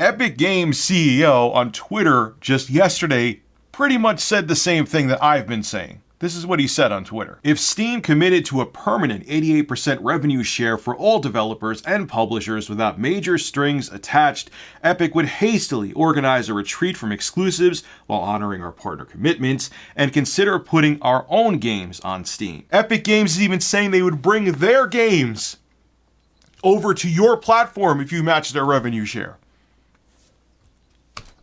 Epic Games CEO on Twitter just yesterday pretty much said the same thing that I've been saying. This is what he said on Twitter. If Steam committed to a permanent 88% revenue share for all developers and publishers without major strings attached, Epic would hastily organize a retreat from exclusives while honoring our partner commitments and consider putting our own games on Steam. Epic Games is even saying they would bring their games over to your platform if you match their revenue share.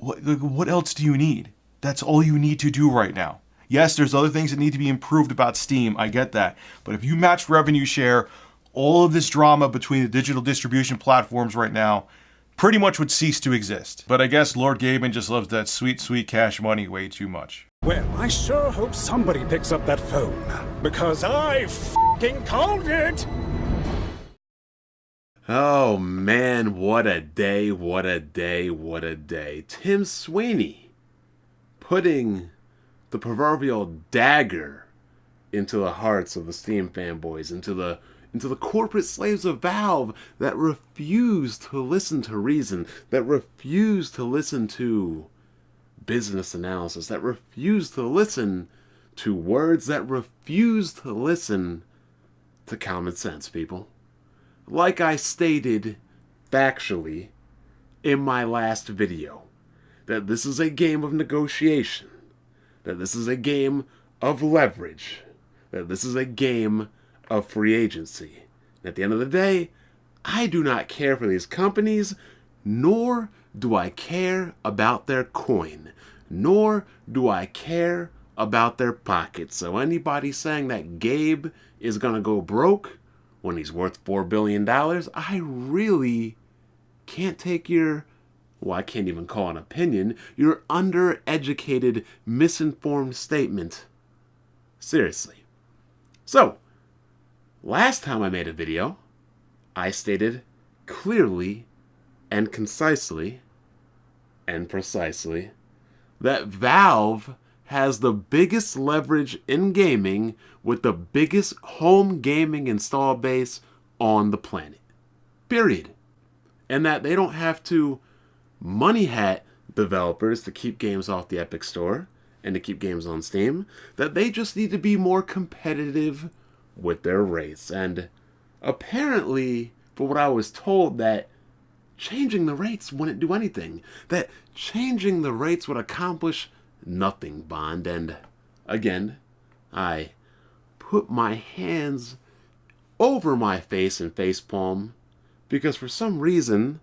What else do you need? That's all you need to do right now. Yes, there's other things that need to be improved about Steam. I get that. But if you match revenue share, all of this drama between the digital distribution platforms right now pretty much would cease to exist. But I guess Lord Gaben just loves that sweet, sweet cash money way too much. Well, I sure hope somebody picks up that phone, because I f***ing called it! Oh man, what a day, what a day, what a day. Tim Sweeney putting the proverbial dagger into the hearts of the Steam fanboys, into the corporate slaves of Valve that refuse to listen to reason, that refuse to listen to business analysis, that refuse to listen to words, that refuse to listen to common sense, people. Like I stated factually in my last video, that this is a game of negotiation, that this is a game of leverage, that this is a game of free agency. At the end of the day, I do not care for these companies, nor do I care about their coin, nor do I care about their pockets. So anybody saying that Gabe is going to go broke when he's worth $4 billion, I really can't take your, well, I can't even call an opinion, your undereducated, misinformed statement seriously. So, last time I made a video, I stated clearly and concisely and precisely that Valve has the biggest leverage in gaming with the biggest home gaming install base on the planet. Period. And that they don't have to money hat developers to keep games off the Epic Store and to keep games on Steam, that they just need to be more competitive with their rates. And apparently, for what I was told, that changing the rates wouldn't do anything, that changing the rates would accomplish nothing, Bond. And again, I put my hands over my face and facepalm because for some reason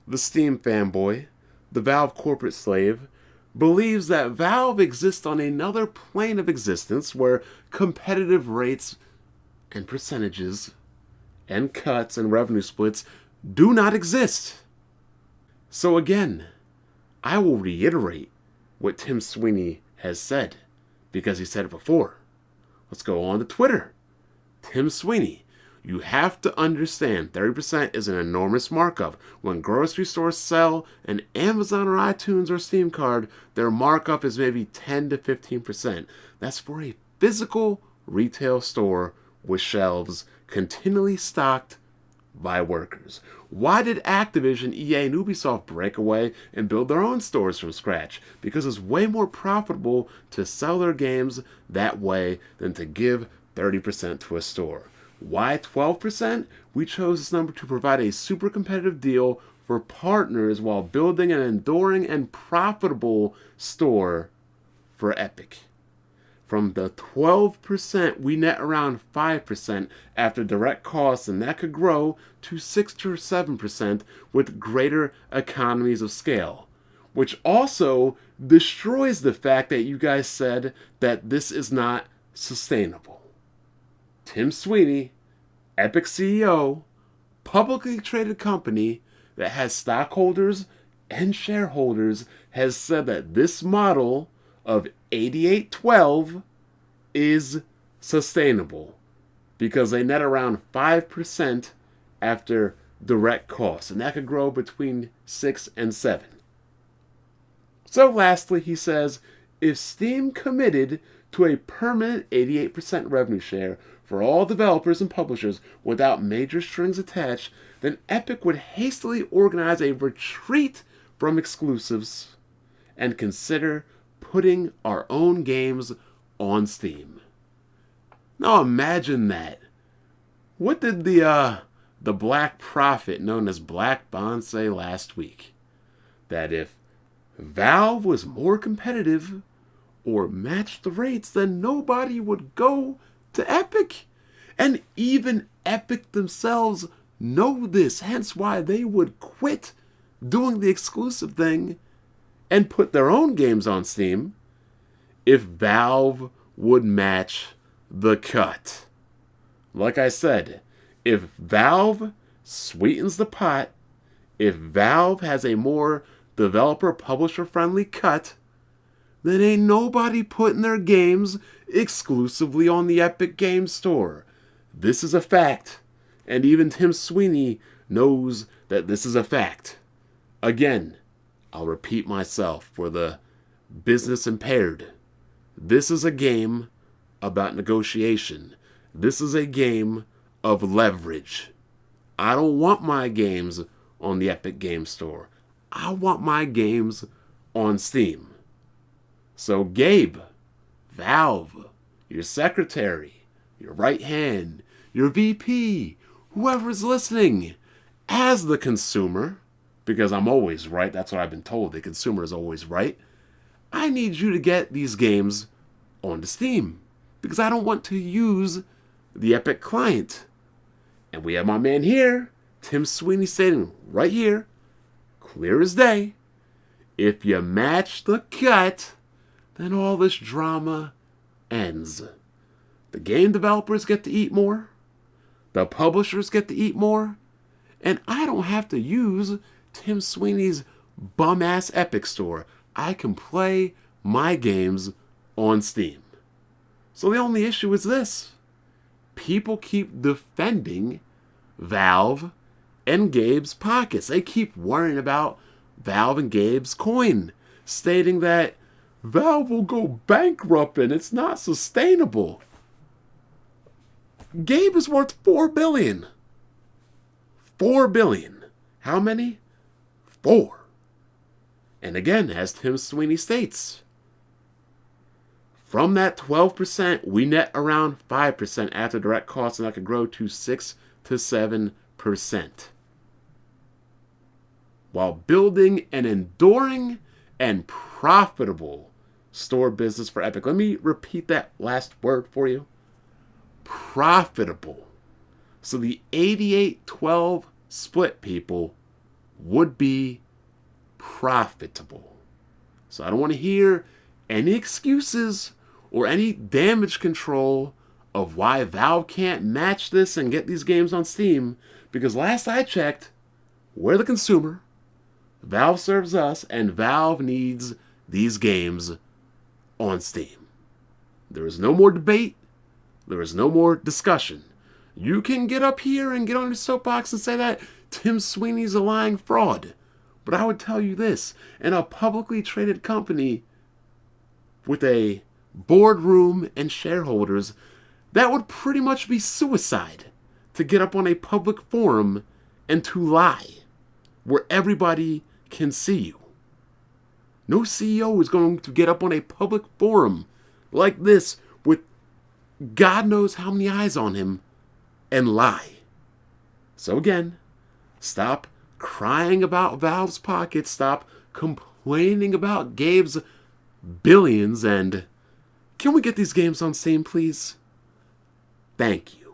the Steam fanboy, the Valve corporate slave, believes that Valve exists on another plane of existence where competitive rates and percentages and cuts and revenue splits do not exist. So again, I will reiterate what Tim Sweeney has said, because he said it before. Let's go on to Twitter. Tim Sweeney, you have to understand 30% is an enormous markup. When grocery stores sell an Amazon or iTunes or Steam card, their markup is maybe 10 to 15%. That's for a physical retail store with shelves continually stocked by workers. Why did Activision, EA, and Ubisoft break away and build their own stores from scratch? Because it's way more profitable to sell their games that way than to give 30% to a store. Why 12%? We chose this number to provide a super competitive deal for partners while building an enduring and profitable store for Epic. From the 12%, we net around 5% after direct costs, and that could grow to 6 or 7% with greater economies of scale, which also destroys the fact that you guys said that this is not sustainable. Tim Sweeney, Epic CEO, publicly traded company that has stockholders and shareholders, has said that this model of 8812 is sustainable because they net around 5% after direct costs, and that could grow between 6 and 7. So lastly, he says, if Steam committed to a permanent 88% revenue share for all developers and publishers without major strings attached, then Epic would hastily organize a retreat from exclusives and consider putting our own games on Steam. Now imagine that. What did the Black Prophet known as Black Bond say last week? That if Valve was more competitive or matched the rates, then nobody would go to Epic. And even Epic themselves know this, hence why they would quit doing the exclusive thing and put their own games on Steam if Valve would match the cut. Like I said, if Valve sweetens the pot, if Valve has a more developer publisher friendly cut, then ain't nobody putting their games exclusively on the Epic Games Store. This is a fact, and even Tim Sweeney knows that this is a fact. Again, I'll repeat myself for the business impaired. This is a game about negotiation. This is a game of leverage. I don't want my games on the Epic Games Store. I want my games on Steam. So Gabe, Valve, your secretary, your right hand, your VP, whoever's listening, as the consumer, because I'm always right, that's what I've been told, the consumer is always right, I need you to get these games onto Steam, because I don't want to use the Epic client. And we have my man here, Tim Sweeney, saying right here, clear as day, if you match the cut, then all this drama ends. The game developers get to eat more, the publishers get to eat more, and I don't have to use Tim Sweeney's bum-ass Epic Store. I can play my games on Steam. So the only issue is this. People keep defending Valve and Gabe's pockets. They keep worrying about Valve and Gabe's coin, stating that Valve will go bankrupt and it's not sustainable. Gabe is worth $4 billion. $4 billion. How many? 4. And again, as Tim Sweeney states, from that 12%, we net around 5% after direct costs, and that could grow to 6 to 7%. While building an enduring and profitable store business for Epic. Let me repeat that last word for you. Profitable. So the 88-12 split, people, would be profitable. So I don't want to hear any excuses or any damage control of why Valve can't match this and get these games on Steam, because last I checked, we're the consumer, Valve serves us, and Valve needs these games on Steam. There is no more debate. There is no more discussion. You can get up here and get on your soapbox and say that Tim Sweeney's a lying fraud. But I would tell you this, in a publicly traded company with a boardroom and shareholders, that would pretty much be suicide to get up on a public forum and to lie where everybody can see you. No CEO is going to get up on a public forum like this with God knows how many eyes on him and lie. So again, stop crying about Valve's pockets, stop complaining about Gabe's billions, and can we get these games on Steam, please? Thank you.